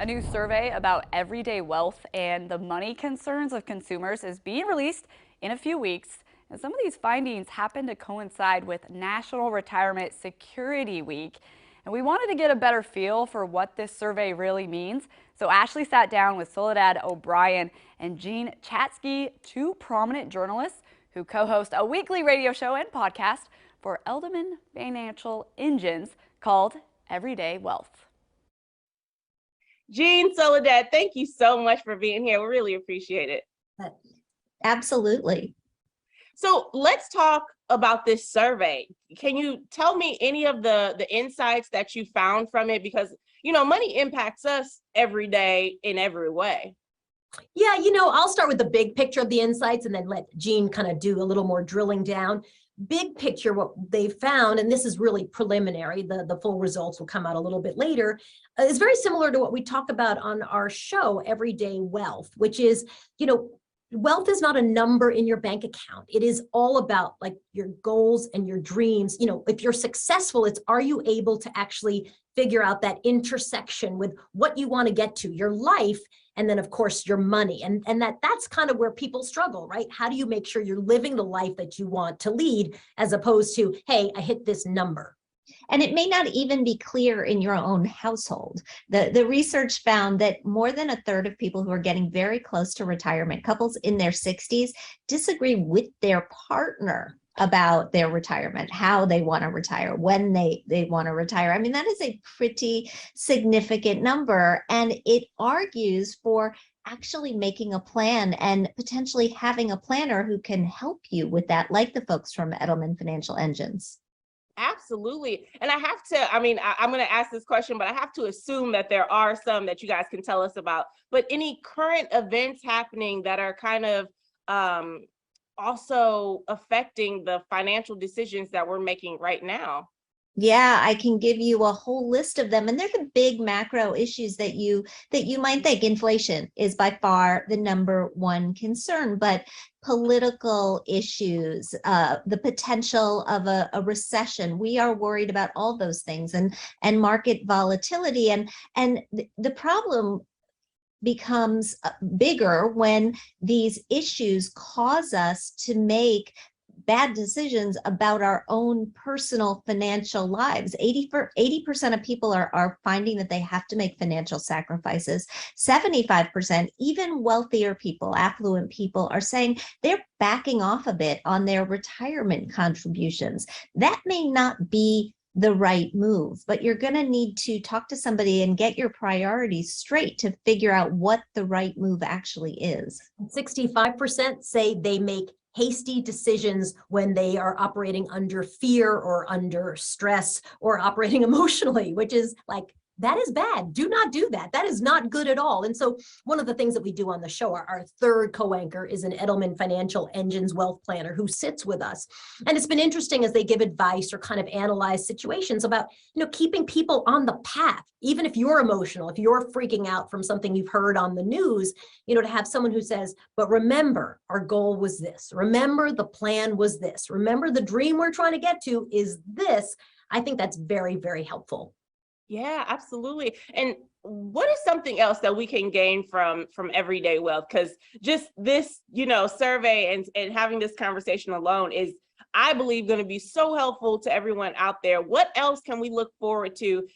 A new survey about everyday wealth and the money concerns of consumers is being released in a few weeks. And some of these findings happen to coincide with National Retirement Security Week. And we wanted to get a better feel for what this survey really means. So Ashley sat down with Soledad O'Brien and Jean Chatzky, two prominent journalists who co-host a weekly radio show and podcast for Edelman Financial Engines called Everyday Wealth. Jean, Soledad, thank you so much for being here. We really appreciate it. Absolutely. So let's talk about this survey. Can you tell me any of the insights that you found from it? Because, money impacts us every day in every way. Yeah, I'll start with the big picture of the insights and then let Jean kind of do a little more drilling down. Big picture, what they found, and this is really preliminary, the full results will come out a little bit later, is very similar to what we talk about on our show, Everyday Wealth, which is, wealth is not a number in your bank account. It is all about like your goals and your dreams. If you're successful, it's are you able to actually figure out that intersection with what you want to get to, your life, and then of course your money. And that's kind of where people struggle, right? How do you make sure you're living the life that you want to lead, as opposed to, hey, I hit this number? And it may not even be clear in your own household. The research found that more than a third of people who are getting very close to retirement, couples in their 60s, disagree with their partner about their retirement, how they want to retire, when they want to retire. I mean, that is a pretty significant number, and it argues for actually making a plan and potentially having a planner who can help you with that, like the folks from Edelman Financial Engines. Absolutely. And I'm going to ask this question, but I have to assume that there are some that you guys can tell us about. But any current events happening that are kind of also affecting the financial decisions that we're making right now? Yeah, I can give you a whole list of them. And they're the big macro issues that you might think. Inflation is by far the number one concern, but political issues, the potential of a recession, we are worried about all those things, and market volatility. And the problem becomes bigger when these issues cause us to make bad decisions about our own personal financial lives. 80% of people are finding that they have to make financial sacrifices. 75%, even wealthier people, affluent people, are saying they're backing off a bit on their retirement contributions. That may not be the right move, but you're going to need to talk to somebody and get your priorities straight to figure out what the right move actually is. 65% say they make hasty decisions when they are operating under fear or under stress or operating emotionally, which is like, that is bad. Do not do that. That is not good at all. And so one of the things that we do on the show, our third co-anchor is an Edelman Financial Engines wealth planner who sits with us. And it's been interesting as they give advice or kind of analyze situations about, keeping people on the path. Even if you're emotional, if you're freaking out from something you've heard on the news, to have someone who says, but remember, our goal was this. Remember, the plan was this. Remember, the dream we're trying to get to is this. I think that's very, very helpful. Yeah, absolutely. And what is something else that we can gain from Everyday Wealth? Because just this, survey and having this conversation alone is, I believe, going to be so helpful to everyone out there. What else can we look forward to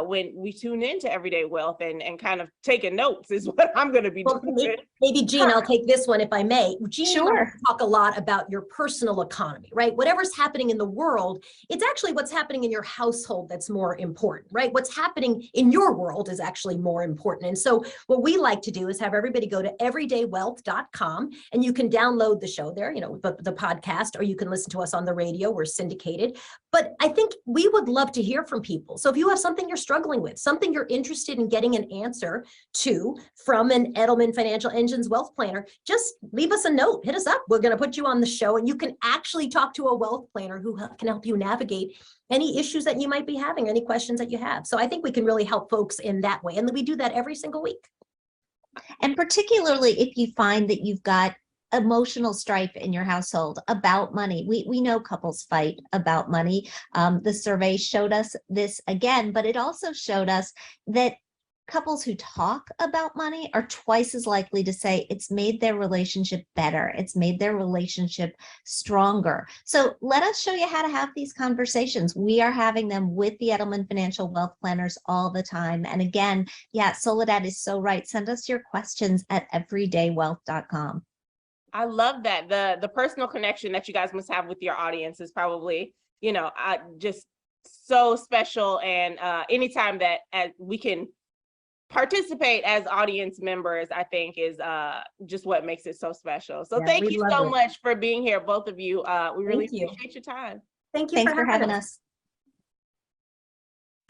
when we tune into Everyday Wealth and kind of taking notes is what I'm going to be doing. Maybe Jean, I'll take this one if I may. Jean, sure. Talk a lot about your personal economy, right? Whatever's happening in the world, it's actually what's happening in your household that's more important, right? What's happening in your world is actually more important. And so what we like to do is have everybody go to everydaywealth.com, and you can download the show there, the podcast, or you can listen to us on the radio. We're syndicated. But I think we would love to hear from people. So if you have something you're struggling with, something you're interested in getting an answer to from an Edelman Financial Engines wealth planner, just leave us a note, hit us up. We're going to put you on the show, and you can actually talk to a wealth planner who can help you navigate any issues that you might be having, any questions that you have. So I think we can really help folks in that way. And we do that every single week. And particularly if you find that you've got emotional strife in your household about money. We know couples fight about money. The survey showed us this again, but it also showed us that couples who talk about money are twice as likely to say it's made their relationship better. It's made their relationship stronger. So let us show you how to have these conversations. We are having them with the Edelman Financial Wealth Planners all the time. And again, yeah, Soledad is so right. Send us your questions at everydaywealth.com. I love that. The personal connection that you guys must have with your audience is probably, just so special. And anytime that we can participate as audience members, I think is just what makes it so special. So thank you so much for being here, both of you. We really appreciate your time. Thank you Thanks for having us.